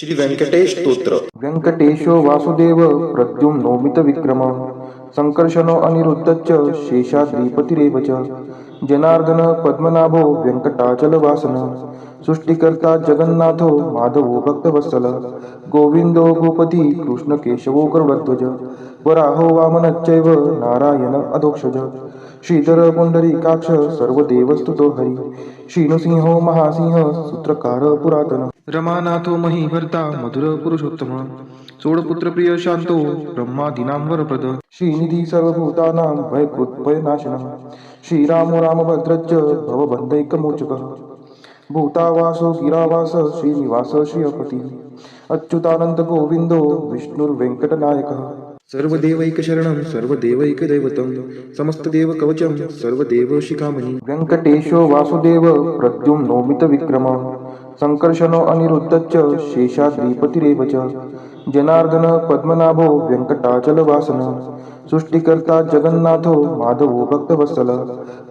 श्री व्यंकटेश स्तोत्र. व्यंकटेशो वासुदेव प्रद्युम्नोमित विक्रम संकर्षणो अनिरुद्धश्च शेषाद्रिपतिरेव च जनार्दन पद्मनाभो व्यंकटाचलवासन सृष्टिकर्ता जगन्नाथो माधवो भक्तवत्सल गोविंदो गोपति कृष्णकेशवो गरुडध्वज वराहो वामनश्चैव नारायण अधोक्षज श्रीधर पुंडरीकाक्ष सर्वदेवस्तुतो हरि श्रीनृसिंहो महासिंह सूत्रकार पुरातन रमानाथो महीभर्ता मधुर पुरुषोत्तम सोडपुत्र प्रिय शांतो ब्रह्मादीनां वरप्रद श्रीनिधी सर्वभूतानां भयकृत्भयनाशनः श्रीरामो रामभद्रश्च भवबन्धैकमोचकः भूतावासो गिरावास श्रीनिवास श्रियपतिः अच्युतानंद गोविंदो विष्णुर्वेंकटनायकः सर्वदेवैकशरणं सर्वदेवैकदैवतं समस्तदेवकवचं सर्वदेवशिखामणि व्यंकटेशो वासुदेव प्रद्युम्नोमित विक्रम संकर्षणो अनिरुद्धश्च शेषाद्रिपतिरेव च जनार्दन पद्मनाभो व्यंकटाचलवासन सृष्टिकर्ता जगन्नाथो माधवो भक्तवत्सल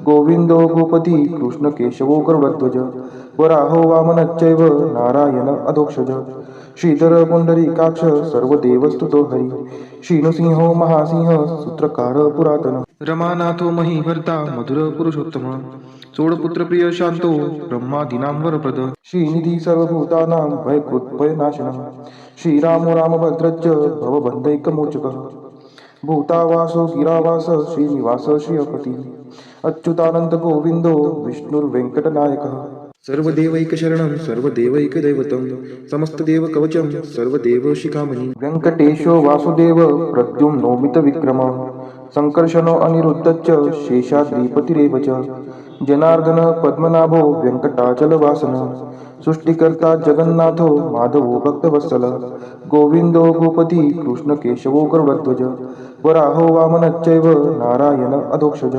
गोविंदो गोपति कृष्णकेशवो गरुडध्वज वराहो वामनश्चैव नारायण अधोक्षज श्रीधर पुंडरीकाक्ष सर्वदेवस्तुतो हरि श्रीनृसिंहो महासिंह सूत्रकार पुरातन रमानाथो महीभर्ता मधुर पुरुषोत्तम सोडपुत्र प्रिय शांतो ब्रह्मादीनां वरप्रद श्रीनिधी सर्वभूतानां भयकृत्भयनाशनः श्रीरामो रामभद्रश्च भवबन्धैकमोचकः भूतावासो गिरावास श्रीनिवास श्रियपतिः अच्युतानंद गोविंदो विष्णुर्वेंकटनायकः सर्वदेवैकशरणं सर्वदेवैकदैवतं समस्तदेवकवचं सर्वदेवशिखामणि व्यंकटेशो वासुदेव प्रद्युम्नोमित विक्रम संकर्षणो अनिरुद्धश्च शेषाद्रिपतिरेव च जनार्दन पद्मनाभो व्यंकटाचलवासन सृष्टिकर्ता जगन्नाथो माधवो भक्तवत्सल गोविंदो गोपति कृष्णकेशवो गरुडध्वज वराहो वामनश्चैव नारायण अधोक्षज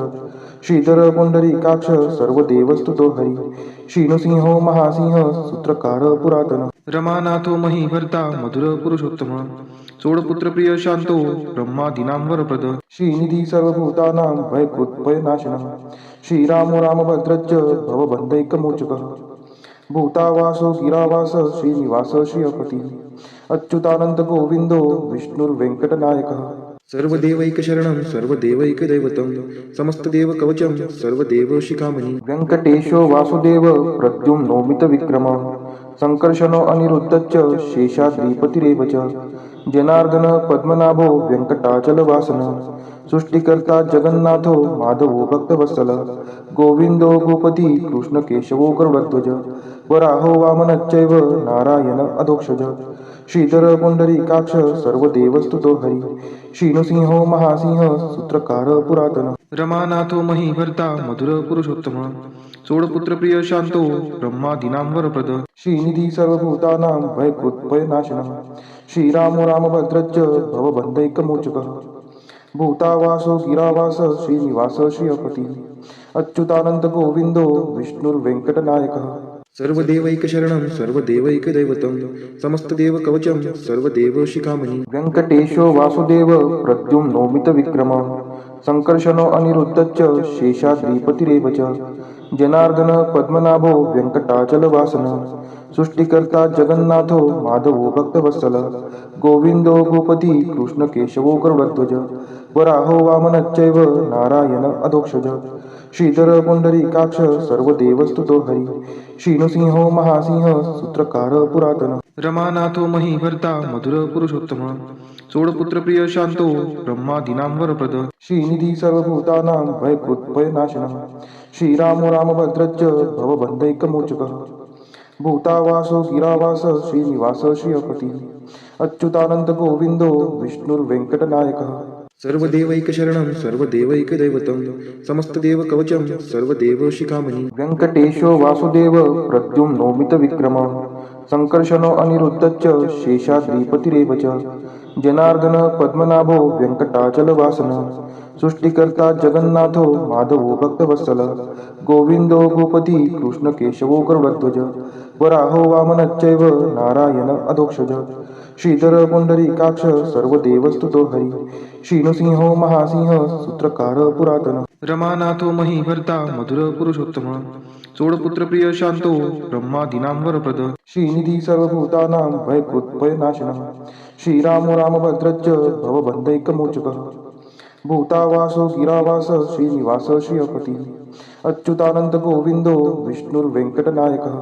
श्रीधर पुंडरीकाक्ष सर्वदेवस्तुतो हरि श्रीनृसिंहो महासिंह सूत्रकार पुरातन रमानाथो महीभर्ता मधुर पुरुषोत्तम सोडपुत्र प्रिय शांतो ब्रह्मादीनां वरप्रद श्रीनिधी सर्वभूतानां भयकृत्भयनाशनः श्रीरामो रामभद्रश्च भवबन्धैकमोचकः भूतावासो गिरावास श्रीनिवास श्रियपतिः अच्युतानंद गोविंदो विष्णुर्वेंकटनायकः सर्वदेवैकशरणं सर्वदेवैकदैवतं समस्तदेवकवचं सर्वदेवशिखामणि व्यंकटेशो वासुदेव प्रद्युम्नोमित विक्रम संकर्षणो अनिरुद्धश्च शेषाद्रिपतिरेव च जनार्दन पद्मनाभो व्यंकटाचलवासन सृष्टिकर्ता जगन्नाथो माधवो भक्तवत्सल गोविंदो गोपति कृष्णकेशवो गरुडध्वज वराहो वामनश्चैव नारायण अधोक्षज श्रीधर पुंडरीकाक्ष सर्वदेवस्तुतो हरि श्रीनृसिंहो महासिंह सूत्रकार पुरातन रमानाथो महीभर्ता मधुर पुरुषोत्तम सोडपुत्र प्रिय शांतो ब्रह्मादीनां वरप्रद श्रीनिधी सर्वभूतानां भयकृत्भयनाशनः श्रीरामो रामभद्रश्च भवबन्धैकमोचकः भूतावासो गिरावास श्रीनिवास श्रियपतिः अच्युतानंद गोविंदो विष्णुर्वेंकटनायकः सर्वदेवैकशरणं सर्वदेवैकदैवतं समस्तदेवकवचं सर्वदेवशिखामणि व्यंकटेशो वासुदेव प्रद्युम्नोमित विक्रम संकर्षणो अनिरुद्धश्च शेषाद्रिपतिरेव च जनार्दन पद्मनाभो व्यंकटाचलवासन सृष्टिकर्ता जगन्नाथो माधवो भक्तवत्सल गोविंदो गोपति कृष्णकेशवो गरुडध्वज वराहो वामनश्चैव नारायण अधोक्षज श्रीधर पुंडरीकाक्ष सर्वदेवस्तुतो हरि श्रीनृसिंहो महासिंह सूत्रकार पुरातन रमानाथो महीभर्ता मधुर पुरुषोत्तम सोडपुत्र प्रिय शांतो ब्रह्मादीनां वरप्रद श्रीनिधी सर्वभूतानां भयकृत्भयनाशनः श्रीरामो रामभद्रश्च भवबन्धैकमोचकः भूतावासो गिरावास श्रीनिवास श्रियपतिः अच्युतानंद गोविंदो विष्णुर्वेंकटनायकः सर्वदेवैकशरणं सर्वदेवैकदैवतं समस्तदेवकवचं सर्वदेवशिखामणि व्यंकटेशो वासुदेव प्रद्युम्नोमित विक्रम संकर्षणो अनिरुद्धश्च शेषाद्रिपतिरेव च जनार्दन पद्मनाभो व्यंकटाचलवासन सृष्टिकर्ता जगन्नाथो माधवो भक्तवत्सल गोविंदो गोपति कृष्णकेशवो गरुडध्वज वराहो वामनश्चैव नारायण अधोक्षज श्रीधर पुंडरीकाक्ष सर्वदेवस्तुतो हरि श्रीनृसिंहो महासिंह सूत्रकार पुरातन रमानाथो महीभर्ता मधुर पुरुषोत्तम चोडपुत्र प्रिय शांतो ब्रह्मादीनां वरप्रद श्रीनिधी सर्वभूतानां भयकृत् भयनाशनः श्रीरामो रामभद्रश्च भवबन्धैकमोचकः भूतावासो गिरावास श्रीनिवास श्रियपती अच्युतानंद गोविंदो विष्णुर्वेंकटनायकः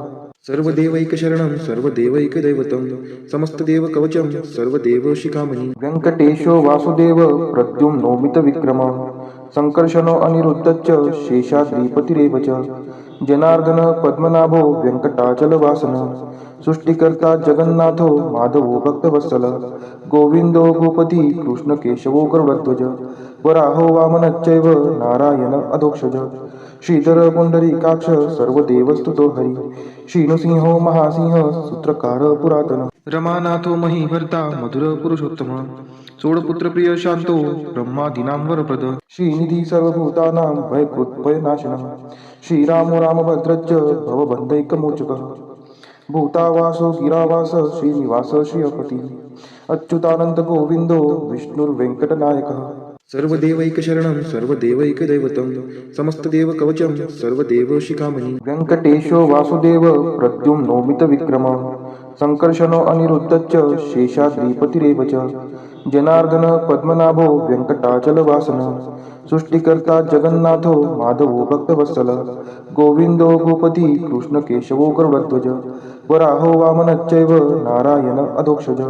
सर्वदेवैकशरणं सर्वदेवैकदैवतं समस्तदेवकवचं सर्वदेवशिखामणि वेङ्कटेशो वासुदेव प्रद्युम्नोमितविक्रमः संकर्षणो अनिरुद्धश्च शेषाद्रिपतिरेव च जनार्दन पद्मनाभो वेङ्कटाचलवासनः सृष्टिकर्ता जगन्नाथो माधवो भक्तवत्सल गोविंदो गोपति कृष्णकेशवो गरुडध्वज वराहो वामनश्चैव नारायण अधोक्षज श्रीधर पुंडरीकाक्ष सर्वदेवस्तुतो हरि श्रीनुसिंहो महासिंह सूत्रकार पुरातन रमानाथो महीभर्ता मधुर पुरुषोत्तम चोडपुत्र प्रिय शांतो ब्रह्मादीनां वरप्रद श्रीनिधी सर्वभूतानां भयकृत् भयनाशनः श्रीरामो रामभद्रश्च भवबन्धैकमोचकः भूतावासो गिरावास श्रीनिवास श्रियपती अच्युतानंद गोविंदो विष्णुर्वेंकटनायकः सर्वदेवैकशरणं सर्वदेवैकदैवतं समस्तदेवकवचं सर्वदेवशिखामणि वेङ्कटेशो वासुदेव प्रद्युम्नोमितविक्रमः संकर्षणो अनिरुद्धश्च शेषाद्रिपतिरेव च जनार्दन पद्मनाभो वेङ्कटाचलवासनः सृष्टिकर्ता जगन्नाथो माधवो भक्तवत्सल गोविंदो गोपति कृष्णकेशवो गरुडध्वज वराहो वामनश्चैव नारायण अधोक्षज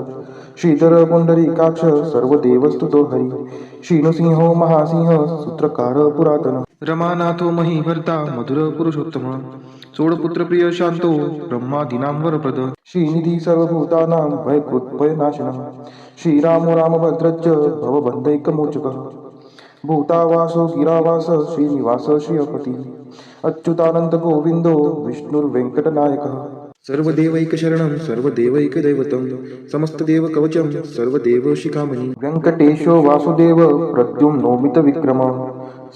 श्रीधर पुंडरीकाक्ष सर्वदेवस्तुतो हरि श्रीनुसिंहो महासिंह सूत्रकार पुरातन रमानाथो महीभर्ता मधुर पुरुषोत्तम चोडपुत्र प्रिय शांतो ब्रह्मादीनां वरप्रद श्रीनिधी सर्वभूतानां भयकृत् भयनाशनः श्रीरामो रामभद्रश्च भवबन्धैकमोचकः भूतावासो गिरावास श्रीनिवास श्रियपती अच्युतानंद गोविंदो विष्णुर्वेंकटनायकः सर्वदेवैकशरणं सर्वदेवैकदैवतं समस्तदेवकवचं सर्वदेवशिखामणि वेङ्कटेशो वासुदेव प्रद्युम्नोमितविक्रमः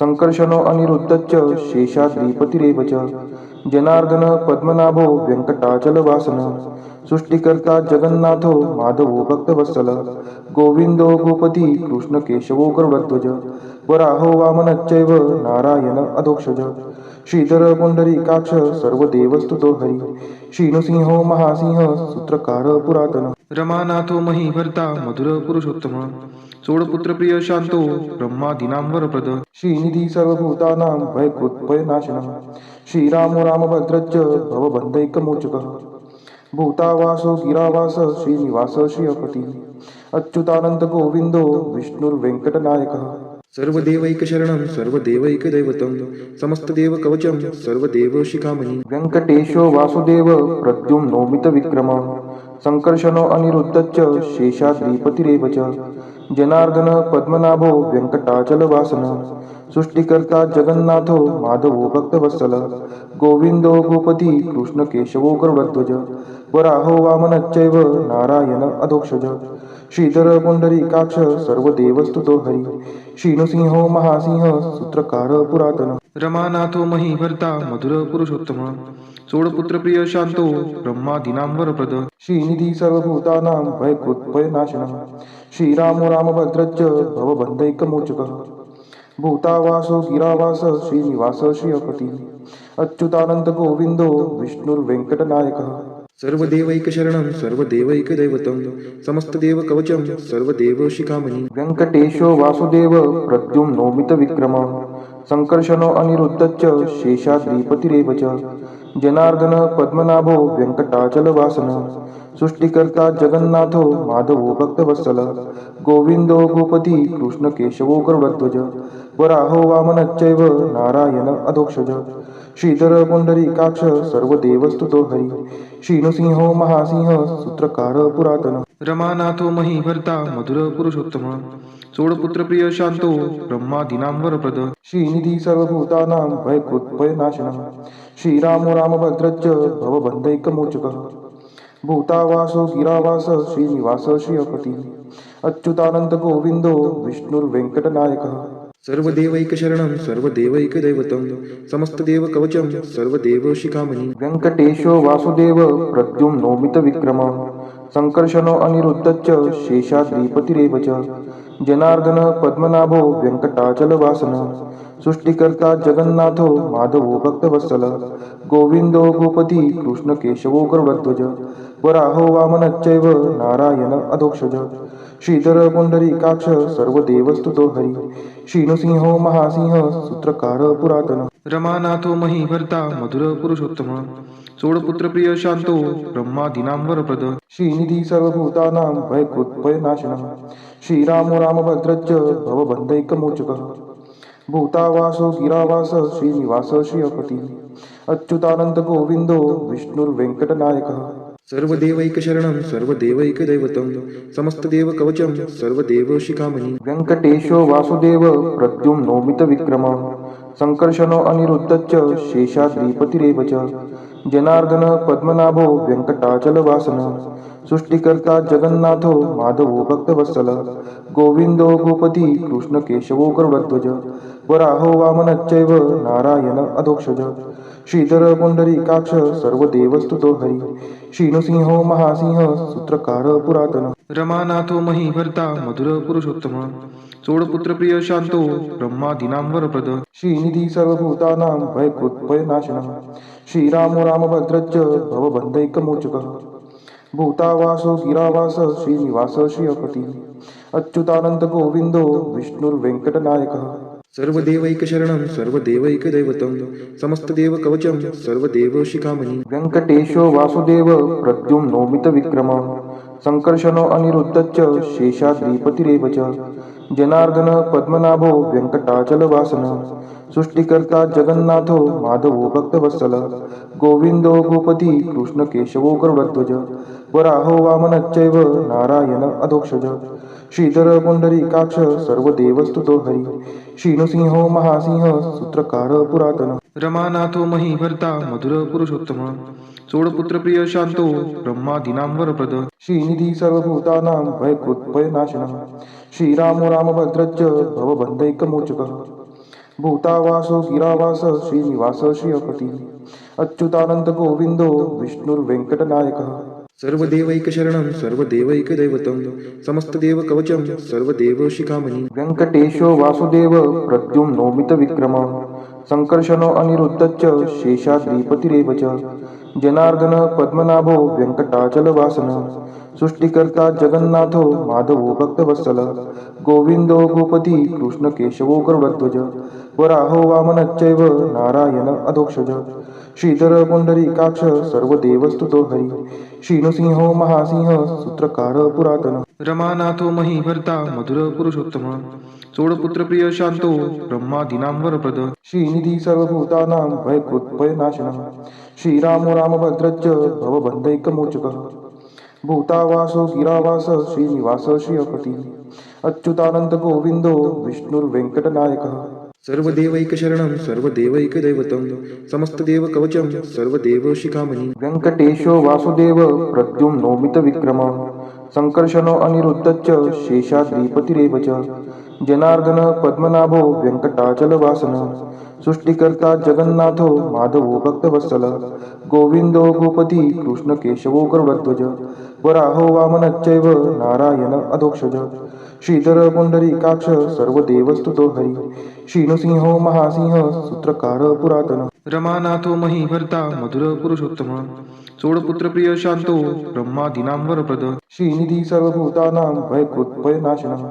संकर्षणो अनिरुद्धश्च शेषाद्रिपतिरेव च जनार्दन पद्मनाभो वेङ्कटाचलवासनः सृष्टिकर्ता जगन्नाथो माधवो भक्तवत्सल गोविंदो गोपति कृष्णकेशवो गरुडध्वज वराहो वामनश्चैव नारायण अधोक्षज श्रीधर पुंडरीकाक्ष सर्वदेवस्तुतो हरि श्रीनुसिंहो महासिंह सूत्रकार पुरातन रमानाथो महीभर्ता मधुर पुरुषोत्तम चोडपुत्र प्रिय शांतो ब्रह्मादीनां वरप्रद श्रीनिधी सर्वभूतानां भयकृत् भयनाशनः श्रीरामो रामभद्रश्च भवबन्धैकमोचकः भूतावासो गिरावास श्रीनिवास श्रियपती अच्युतानंद गोविंदो विष्णुर्वेंकटनायकः सर्वदेवैकशरणं सर्वदेवैकदैवतं समस्तदेवकवचं सर्वदेवशिखामणि वेङ्कटेशो वासुदेव प्रद्युम्नोमितविक्रमः संकर्षणो अनिरुद्धश्च शेषाद्रिपतिरेव च जनार्दन पद्मनाभो वेङ्कटाचलवासनः सृष्टिकर्ता जगन्नाथो माधवो भक्तवत्सल गोविंदो गोपति कृष्णकेशवो गरुडध्वज वराहो वामनश्चैव नारायण अधोक्षज श्रीधर पुंडरीकाक्ष सर्वदेवस्तुतो हरि श्रीनुसिंहो महासिंह सूत्रकार पुरातन रमानाथो महीभर्ता मधुर पुरुषोत्तम चोडपुत्र प्रिय शांतो ब्रह्मादीनां वरप्रद श्रीनिधी सर्वभूतानां भयकृत् भयनाशनः श्रीरामो रामभद्रश्च भवबन्धैकमोचकः भूतावासो गिरावास श्रीनिवास श्रियपती अच्युतानंद गोविंदो विष्णुर्वेंकटनायकः सर्वदेवैकशरणं सर्वदेवैकदैवतं समस्तदेवकवचं सर्वदेवशिखामणि वेङ्कटेशो वासुदेव प्रद्युम्नोमितविक्रमः संकर्षणो अनिरुद्धश्च शेषाद्रिपतिरेव च जनार्दन पद्मनाभो वेङ्कटाचलवासनः सृष्टिकर्ता जगन्नाथो माधवो भक्तवत्सल गोविंदो गोपति कृष्णकेशवो गरुडध्वज वराहो वामनश्चैव नारायण अधोक्षज श्रीधर पुंडरीकाक्ष सर्वदेवस्तुतो हरि श्रीनुसिंहो महासिंह सूत्रकार पुरातन रमानाथो महीभर्ता मधुर पुरुषोत्तम चोडपुत्र प्रिय शांतो ब्रह्मादीनां वरप्रद श्रीनिधी सर्वभूतानां भयकृत् भयनाशनः श्रीरामो रामभद्रश्च भवबन्धैकमोचकः भूतावासो गिरावास श्रीनिवास श्रियपती अच्युतानंद गोविंदो विष्णुर्वेंकटनायकः सर्वदेवैकशरणं सर्वदेवैकदैवतं समस्तदेवकवचं सर्वदेवशिखामणि वेङ्कटेशो वासुदेव प्रद्युम्नोमितविक्रमः संकर्षणो अनिरुद्धश्च शेषाद्रिपतिरेव च जनार्दन पद्मनाभो व्यंकटाचलवासन सृष्टिकर्ता जगन्नाथो माधवो भक्तवत्सल गोविंदो गोपती कृष्ण केशवो गरुडध्वज वराहो वामनश्चैव नारायण अधोक्षज श्रीधर पुंडरीकाक्ष सर्वदेवस्तुतो हरि श्रीनृसिंहो महासिंह सूत्रकार पुरातन रमानाथो महीभर्ता मधुर पुरुषोत्तम सोडपुत्र प्रिय शांतो ब्रह्मादीनां वरप्रद श्रीनिधी सर्वभूतानां भयकृत्भयनाशनः श्रीरामो रामभद्रश्च भवबन्धैकमोचकः भूतावासो गिरावास श्रीनिवास श्रियपति अच्युतानंद गोविंदो विष्णुर्वेंकटनायकः सर्वदेवैकशरणं सर्वदेवैकदैवतं समस्तदेवकवचं सर्वदेवशिखामणि वेङ्कटेशो वासुदेव प्रद्युम्नोमितविक्रम संकर्षणो अनिरुद्धश्च शेषाद्रिपतिरेव च जनार्दन पद्मनाभो व्यंकटाचलवासन सृष्टिकर्ता जगन्नाथो माधवो भक्तवत्सल गोविंदो गोपती कृष्ण केशवो गरुडध्वज वराहो वामनश्चैव नारायण अधोक्षज श्रीधर पुंडरीकाक्ष सर्वदेवस्तुतो हरि श्रीनृसिंहो महासिंह सूत्रकार पुरातन रमानाथो महीभर्ता मधुर पुरुषोत्तम सोडपुत्र प्रिय शांतो ब्रह्मादीनां वरप्रद श्रीनिधी सर्वभूतानां भयकृत्भयनाशनः श्रीरामो रामभद्रश्च भवबन्धैकमोचकः भूतावासो गिरावास श्रीनिवास श्रियपति अच्युतानंद गोविंदो विष्णुर्वेंकटनायकः सर्वदेवैकशरणं सर्वदेवैकदैवतं समस्तदेवकवचं सर्वदेवशिखामणि वेङ्कटेशो वासुदेव प्रद्युम्नोमितविक्रम संकर्षणो अनिरुद्धश्च शेषाद्रिपतिरेव च जनार्दन पद्मनाभो व्यंकटाचलवासन सृष्टिकर्ता जगन्नाथो माधवो भक्तवत्सल गोविंदो गोपती कृष्ण केशवो गरुडध्वज वराहो वामनश्चैव नारायण अधोक्षज श्रीधर पुंडरीकाक्ष सर्वदेवस्तुतो हरि श्रीनृसिंहो महासिंह सूत्रकार पुरातन रमानाथो महीभर्ता मधुर पुरुषोत्तम सोडपुत्र प्रिय शांतो ब्रह्मादीनां वरप्रद श्रीनिधी सर्वभूतानां भयकृत्भयनाशनः श्रीरामो रामभद्रश्च भवबन्धैकमोचकः भूतावासो गिरावास श्रीनिवास श्रियपति अच्युतानंद गोविंदो विष्णुर्वेंकटनायकः सर्वदेवैकशरणं सर्वदेवैकदैवतं समस्तदेवकवचं सर्वदेवशिखामणि वेङ्कटेशो वासुदेव प्रद्युम्नोमितविक्रम संकर्षणो अनिरुद्धश्च शेषाद्रिपतिरेव च जनार्दन पद्मनाभो व्यंकटाचलवासन सृष्टिकर्ता जगन्नाथो माधवो भक्तवत्सल गोविंदो गोपती कृष्ण केशवो गरुडध्वज वराहो वामनश्चैव नारायण अधोक्षज श्रीधर पुंडरीकाक्ष सर्वदेवस्तुतो हरि श्रीनृसिंहो महासिंह सूत्रकार पुरातन रमानाथो महीभर्ता मधुर पुरुषोत्तम सोडपुत्र प्रिय शांतो ब्रह्मादीनां वरप्रद श्रीनिधी सर्वभूतानां भयकृत्भयनाशनः श्रीरामो रामभद्रश्च भवबन्धैकमोचकः भूतावासो गिरावास श्रीनिवास श्रियपति अच्युतानंद गोविंदो विष्णुर्वेंकटनायकः सर्वदेवैकशरणं सर्वदेवैकदैवतं समस्तदेवकवचं सर्वदेवशिखामणि वेङ्कटेशो वासुदेव प्रद्युम्नोमितविक्रम संकर्षणो अनिरुद्धश्च शेषाद्रिपतिरेव च जनार्दन पद्मनाभो व्यंकटाचलवासन सृष्टिकर्ता जगन्नाथो माधवो भक्तवत्सल गोविंदो गोपती कृष्ण केशवो गरुडध्वज वराहो वामनश्चैव नारायण अधोक्षज श्रीधर पुंडरीकाक्ष सर्वदेवस्तुतो हरि श्रीनृसिंहो महासिंह सूत्रकार पुरातन रमानाथो महीभर्ता मधुर पुरुषोत्तम सोडपुत्र प्रिय शांतो ब्रह्मादीनां वरप्रद श्रीनिधी सर्वभूतानां भयकृत्भयनाशनः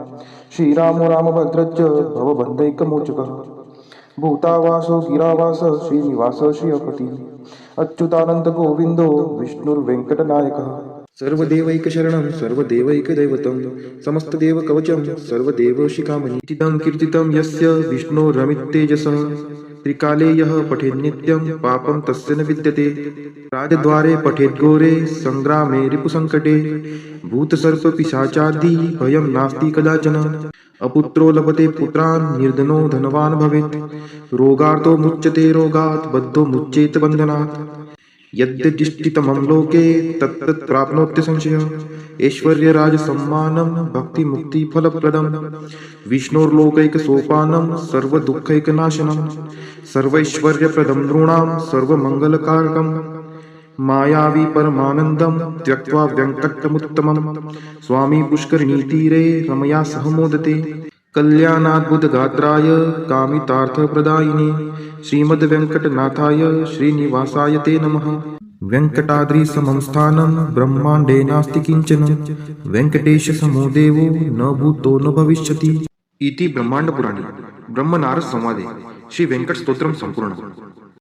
श्रीरामो रामभद्रश्च भवबन्धैकमोचकः भूतावासो गिरावास श्रीनिवास श्रियपति अच्युतानंद गोविंदो विष्णुर्वेंकटनायकः सर्वदेवैकशरणं सर्वदेवैकदैवतं समस्तदेवकवचं सर्वदेवशिखामणि इदं कीर्तितं यस्य विष्णोरमिततेजसः त्रिकाले यः पठेन्नित्यं पापं तस्य न विद्यते राजद्वारे पठेद्घोरे संग्रामे रिपुसङ्कटे भूतसर्पपिशाचादि भयं नास्ति कदाचन अपुत्रो लभते पुत्रान् निर्धनो धनवान् भवेत् रोगार्तो मुच्यते रोगात् बद्धो मुच्येत बन्धनात् यद्यदिष्टितमं लोके तत्तत् प्राप्नोत्य संशयः ऐश्वर्यराजसम्मानं भक्तिमुक्तिफलप्रदं विष्णोर्लोकैकसोपानं सर्वदुःखैकनाशनं सर्वैश्वर्यप्रदं नृणां सर्वमङ्गलकारकं मायावी परमानन्दं त्यक्त्वा व्यङ्कटमुत्तमं स्वामी पुष्करिणीतीरे रमया सह मोदते। कल्याणाद्भुतगात्राय कामितार्थप्रदायिने श्रीमद्वेङ्कटनाथाय श्रीनिवासाय ते नमः। वेङ्कटाद्रिसमं स्थानं ब्रह्माण्डे नास्ति किञ्चन वेङ्कटेशसमो देवो न भूतो न भविष्यति। इति ब्रह्माण्डपुराणे ब्रह्मनारद संवादे श्री वेङ्कट स्तोत्रम संपूर्ण।